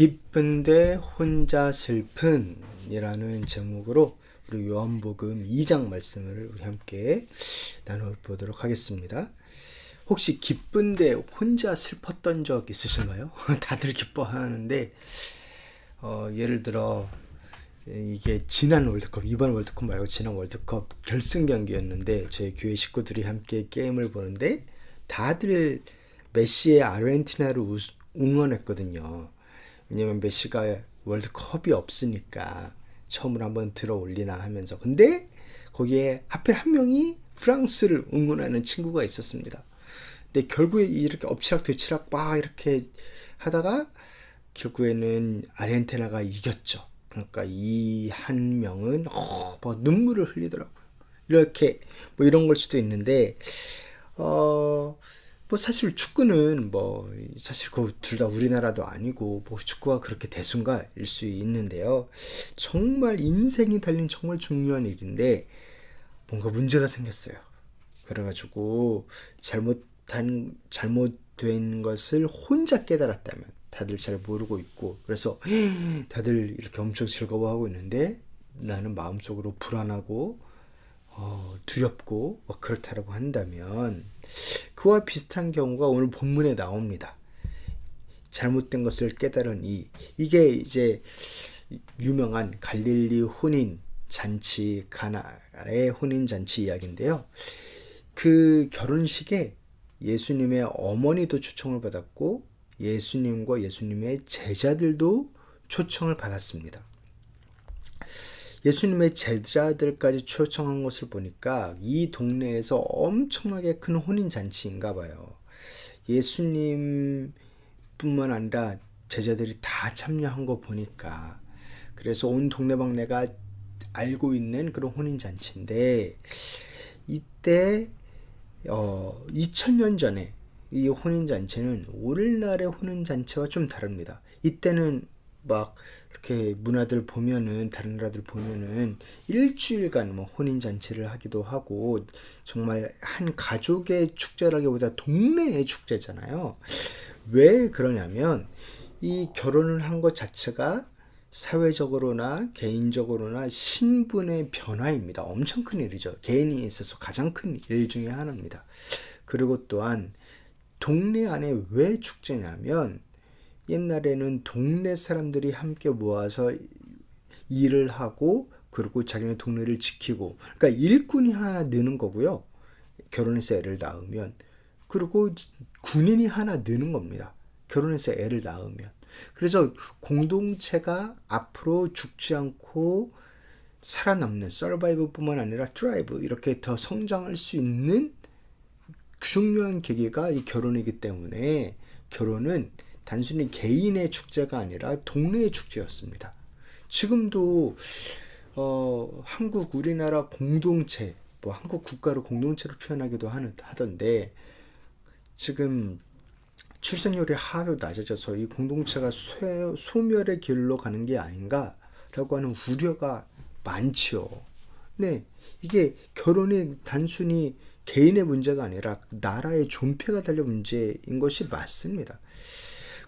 기쁜데 혼자 슬픈 이라는 제목으로 우리 요한복음 2장 말씀을 우리 함께 나눠보도록 하겠습니다. 혹시 기쁜데 혼자 슬펐던 적 있으신가요? 다들 기뻐하는데 예를 들어 이게 지난 월드컵, 이번 월드컵 말고 지난 월드컵 결승 경기였는데 저희 교회 식구들이 함께 게임을 보는데 다들 메시의 아르헨티나를 응원했거든요. 왜냐면 메시가 월드컵이 없으니까 처음으로 한번 들어 올리나 하면서, 근데 거기에 하필 한 명이 프랑스를 응원하는 친구가 있었습니다. 근데 결국에 이렇게 엎치락뒤치락 막 이렇게 하다가 결국에는 아르헨티나가 이겼죠. 그러니까 이 한 명은 막 눈물을 흘리더라고요. 이렇게 뭐 이런 걸 수도 있는데 뭐 사실 축구는 뭐 사실 그 둘 다 우리나라도 아니고 뭐 축구가 그렇게 대순가일 수 있는데요. 정말 인생이 달린 정말 중요한 일인데 뭔가 문제가 생겼어요. 그래가지고 잘못된 것을 혼자 깨달았다면, 다들 잘 모르고 있고 그래서 다들 이렇게 엄청 즐거워하고 있는데 나는 마음속으로 불안하고 두렵고 그렇다라고 한다면, 그와 비슷한 경우가 오늘 본문에 나옵니다. 잘못된 것을 깨달은 이게 이제 유명한 갈릴리 혼인 잔치, 가나의 혼인 잔치 이야기인데요. 그 결혼식에 예수님의 어머니도 초청을 받았고 예수님과 예수님의 제자들도 초청을 받았습니다. 예수님의 제자들까지 초청한 것을 보니까 이 동네에서 엄청나게 큰 혼인잔치인가 봐요. 예수님 뿐만 아니라 제자들이 다 참여한 거 보니까, 그래서 온 동네방네가 알고 있는 그런 혼인잔치인데, 이때 2000년 전에 이 혼인잔치는 오늘날의 혼인잔치와 좀 다릅니다. 이때는 막 이렇게 문화들 보면은, 다른 나라들 보면은 일주일간 뭐 혼인잔치를 하기도 하고, 정말 한 가족의 축제라기보다 동네의 축제잖아요. 왜 그러냐면 이 결혼을 한 것 자체가 사회적으로나 개인적으로나 신분의 변화입니다. 엄청 큰 일이죠. 개인이 있어서 가장 큰 일 중에 하나입니다. 그리고 또한 동네 안에 왜 축제냐면, 옛날에는 동네 사람들이 함께 모아서 일을 하고 그리고 자기네 동네를 지키고, 그러니까 일꾼이 하나 느는 거고요. 결혼해서 애를 낳으면. 그리고 군인이 하나 느는 겁니다. 결혼해서 애를 낳으면. 그래서 공동체가 앞으로 죽지 않고 살아남는, 서바이브뿐만 아니라 드라이브, 이렇게 더 성장할 수 있는 중요한 계기가 이 결혼이기 때문에, 결혼은 단순히 개인의 축제가 아니라 동네의 축제였습니다. 지금도 한국, 우리나라 공동체, 뭐 한국 국가를 공동체로 표현하기도 하던데, 지금 출생률이 하도 낮아져서 이 공동체가 소멸의 길로 가는 게 아닌가라고 하는 우려가 많지요. 네, 이게 결혼이 단순히 개인의 문제가 아니라 나라의 존폐가 달려 문제인 것이 맞습니다.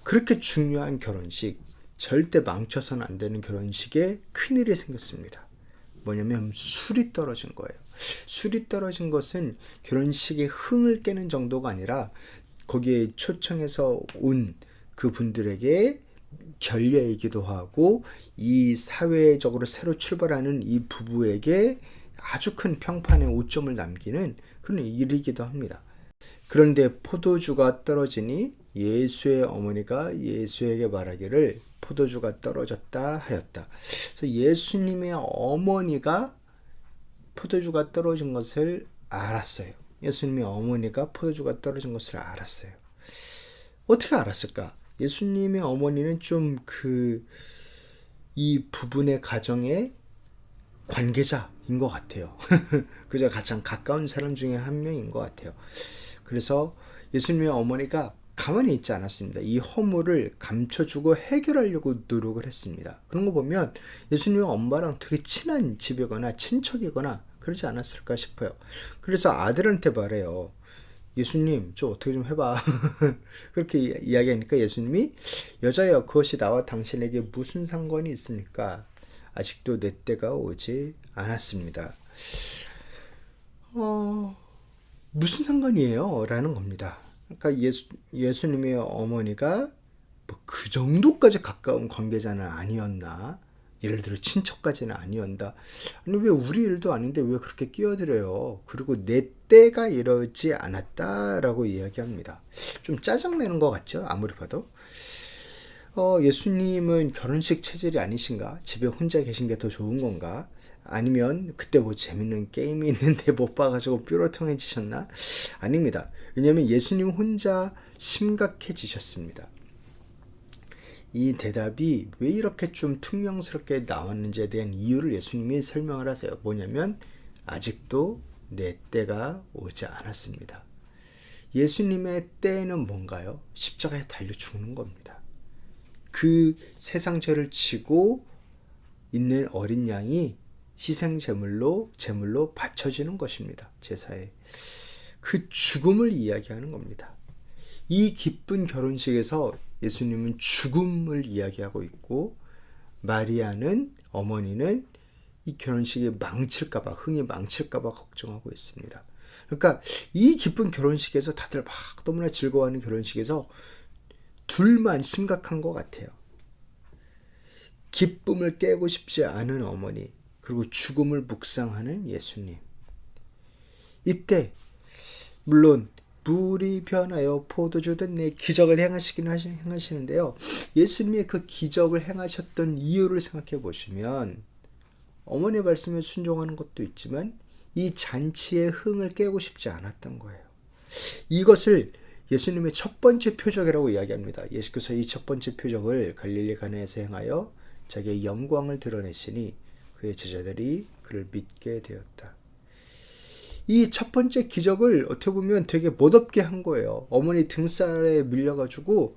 그렇게 중요한 결혼식, 절대 망쳐서는 안 되는 결혼식에 큰일이 생겼습니다. 뭐냐면 술이 떨어진 거예요. 술이 떨어진 것은 결혼식의 흥을 깨는 정도가 아니라 거기에 초청해서 온 그분들에게 결례이기도 하고, 이 사회적으로 새로 출발하는 이 부부에게 아주 큰 평판의 오점을 남기는 그런 일이기도 합니다. 그런데 포도주가 떨어지니 예수의 어머니가 예수에게 말하기를 포도주가 떨어졌다 하였다. 그래서 예수님의 어머니가 포도주가 떨어진 것을 알았어요. 예수님의 어머니가 포도주가 떨어진 것을 알았어요. 어떻게 알았을까? 예수님의 어머니는 좀 이 부분의 가정의 관계자인 것 같아요. 그저 가장 가까운 사람 중에 한 명인 것 같아요. 그래서 예수님의 어머니가 가만히 있지 않았습니다. 이 허물을 감춰주고 해결하려고 노력을 했습니다. 그런 거 보면 예수님의 엄마랑 되게 친한 집이거나 친척이거나 그러지 않았을까 싶어요. 그래서 아들한테 말해요. 예수님, 저 어떻게 좀 해봐. 그렇게 이야기하니까 예수님이 여자여, 그것이 나와 당신에게 무슨 상관이 있습니까? 아직도 내 때가 오지 않았습니다. 무슨 상관이에요? 라는 겁니다. 그러니까 예수님의 어머니가 뭐 그 정도까지 가까운 관계자는 아니었나? 예를 들어 친척까지는 아니었다. 아니 왜 우리 일도 아닌데 왜 그렇게 끼어들어요? 그리고 내 때가 이러지 않았다라고 이야기합니다. 좀 짜증내는 것 같죠? 아무리 봐도. 예수님은 결혼식 체질이 아니신가? 집에 혼자 계신 게 더 좋은 건가? 아니면 그때 뭐 재밌는 게임이 있는데 못 봐가지고 뾰로통해지셨나? 아닙니다. 왜냐하면 예수님 혼자 심각해지셨습니다. 이 대답이 왜 이렇게 좀 퉁명스럽게 나왔는지에 대한 이유를 예수님이 설명을 하세요. 뭐냐면 아직도 내 때가 오지 않았습니다. 예수님의 때는 뭔가요? 십자가에 달려 죽는 겁니다. 그 세상 죄를 지고 있는 어린 양이 희생 제물로 바쳐지는 것입니다. 제사에. 그 죽음을 이야기하는 겁니다. 이 기쁜 결혼식에서 예수님은 죽음을 이야기하고 있고 마리아는 어머니는 이 결혼식이 망칠까봐 흥이 망칠까봐 걱정하고 있습니다. 그러니까 이 기쁜 결혼식에서 다들 막 너무나 즐거워하는 결혼식에서 둘만 심각한 것 같아요. 기쁨을 깨고 싶지 않은 어머니 그리고 죽음을 묵상하는 예수님. 이때 물론 물이 변하여 포도주 됐네 기적을 행하시는데요. 예수님이 그 기적을 행하셨던 이유를 생각해 보시면 어머니의 말씀에 순종하는 것도 있지만 이 잔치의 흥을 깨고 싶지 않았던 거예요. 이것을 예수님의 첫 번째 표적이라고 이야기합니다. 예수께서 이 첫 번째 표적을 갈릴리 가나에서 행하여 자기의 영광을 드러내시니 그의 제자들이 그를 믿게 되었다. 이 첫 번째 기적을 어떻게 보면 되게 못없게 한 거예요. 어머니 등살에 밀려가지고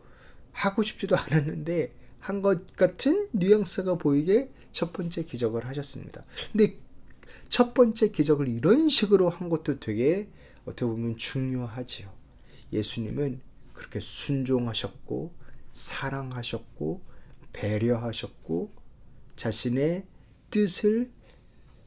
하고 싶지도 않았는데 한 것 같은 뉘앙스가 보이게 첫 번째 기적을 하셨습니다. 근데 첫 번째 기적을 이런 식으로 한 것도 되게 어떻게 보면 중요하지요. 예수님은 그렇게 순종하셨고 사랑하셨고 배려하셨고 자신의 뜻을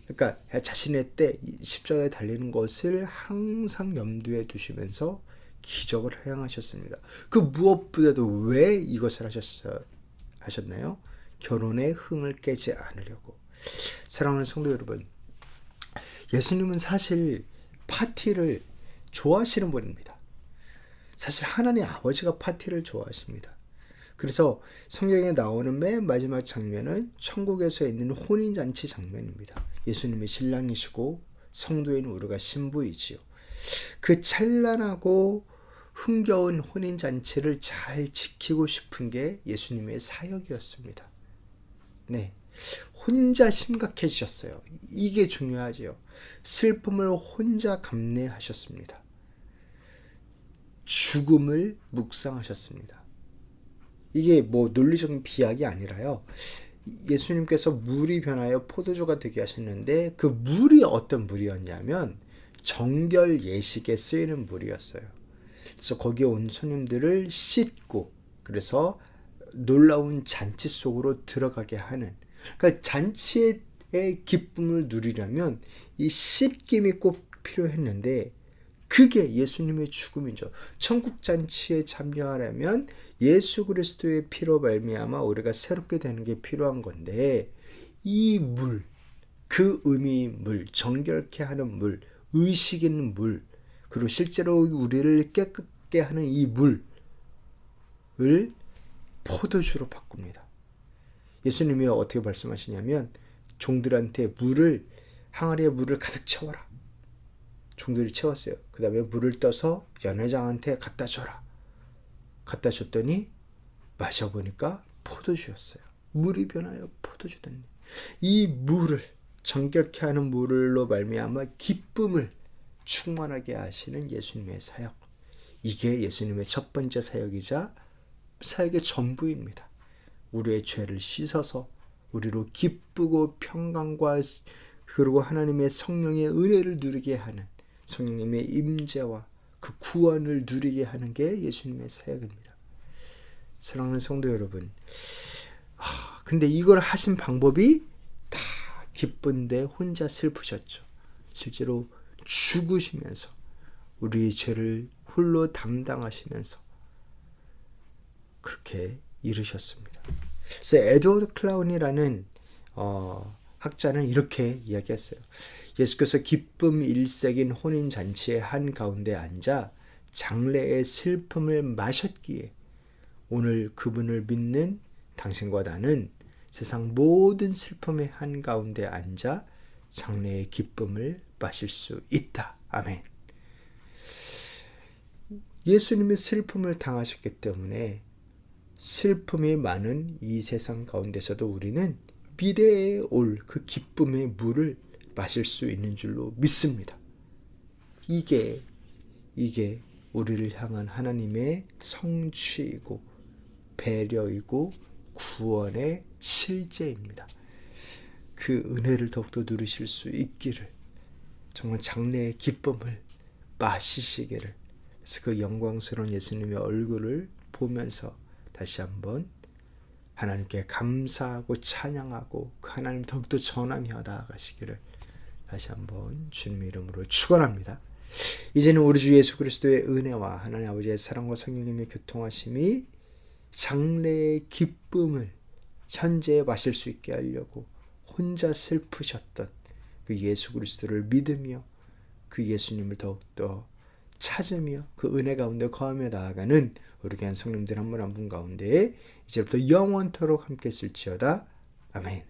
그러니까 자신의 때 십자가에 달리는 것을 항상 염두에 두시면서 기적을 행하셨습니다. 그 무엇보다도 왜 이것을 하셨나요? 결혼의 흥을 깨지 않으려고. 사랑하는 성도 여러분, 예수님은 사실 파티를 좋아하시는 분입니다. 사실 하나님 아버지가 파티를 좋아하십니다. 그래서 성경에 나오는 맨 마지막 장면은 천국에서 있는 혼인잔치 장면입니다. 예수님이 신랑이시고 성도인 우리가 신부이지요. 그 찬란하고 흥겨운 혼인잔치를 잘 지키고 싶은 게 예수님의 사역이었습니다. 네, 혼자 심각해지셨어요. 이게 중요하지요. 슬픔을 혼자 감내하셨습니다. 죽음을 묵상하셨습니다. 이게 뭐 논리적인 비약이 아니라요. 예수님께서 물이 변하여 포도주가 되게 하셨는데 그 물이 어떤 물이었냐면 정결 예식에 쓰이는 물이었어요. 그래서 거기에 온 손님들을 씻고 그래서 놀라운 잔치 속으로 들어가게 하는 그러니까 잔치의 기쁨을 누리려면 이 씻김이 꼭 필요했는데 그게 예수님의 죽음이죠. 천국 잔치에 참여하려면 예수 그리스도의 피로 말미암아 우리가 새롭게 되는 게 필요한 건데 이 물, 그 의미 물, 정결케 하는 물, 의식 있는 물, 그리고 실제로 우리를 깨끗게 하는 이 물을 포도주로 바꿉니다. 예수님이 어떻게 말씀하시냐면 종들한테 항아리에 물을 가득 채워라. 종들이 채웠어요. 그 다음에 물을 떠서 연회장한테 갖다 줘라. 갖다 줬더니 마셔보니까 포도주였어요. 물이 변하여 포도주 됐네. 이 물을 정결케 하는 물로 말미암아 기쁨을 충만하게 하시는 예수님의 사역. 이게 예수님의 첫 번째 사역이자 사역의 전부입니다. 우리의 죄를 씻어서 우리로 기쁘고 평강과 그리고 하나님의 성령의 은혜를 누리게 하는 성령님의 임재와 그 구원을 누리게 하는 게 예수님의 사역입니다. 사랑하는 성도 여러분, 근데 이걸 하신 방법이 다 기쁜데 혼자 슬프셨죠. 실제로 죽으시면서 우리의 죄를 홀로 담당하시면서 그렇게 이르셨습니다. 그래서 에드워드 클라운이라는 학자는 이렇게 이야기했어요. 예수께서 기쁨 일색인 혼인잔치의 한가운데 앉아 장래의 슬픔을 마셨기에 오늘 그분을 믿는 당신과 나는 세상 모든 슬픔의 한가운데 앉아 장래의 기쁨을 마실 수 있다. 아멘. 예수님이 슬픔을 당하셨기 때문에 슬픔이 많은 이 세상 가운데서도 우리는 미래에 올 그 기쁨의 물을 마실 수 있는 줄로 믿습니다. 이게 우리를 향한 하나님의 성취이고 배려이고 구원의 실제입니다. 그 은혜를 더욱더 누리실 수 있기를, 정말 장래의 기쁨을 마시시기를, 그래서 그 영광스러운 예수님의 얼굴을 보면서 다시 한번 하나님께 감사하고 찬양하고 그 하나님 더욱더 전하며 나아가시기를 다시 한번 주님의 이름으로 축원합니다. 이제는 우리 주 예수 그리스도의 은혜와 하나님 아버지의 사랑과 성령님의 교통하심이 장래의 기쁨을 현재 마실 수 있게 하려고 혼자 슬프셨던 그 예수 그리스도를 믿으며 그 예수님을 더욱더 찾으며 그 은혜 가운데 거하며 나아가는 우리 교회 성님들 한 분 한 분 가운데 이제부터 영원토록 함께 있을지어다. 아멘.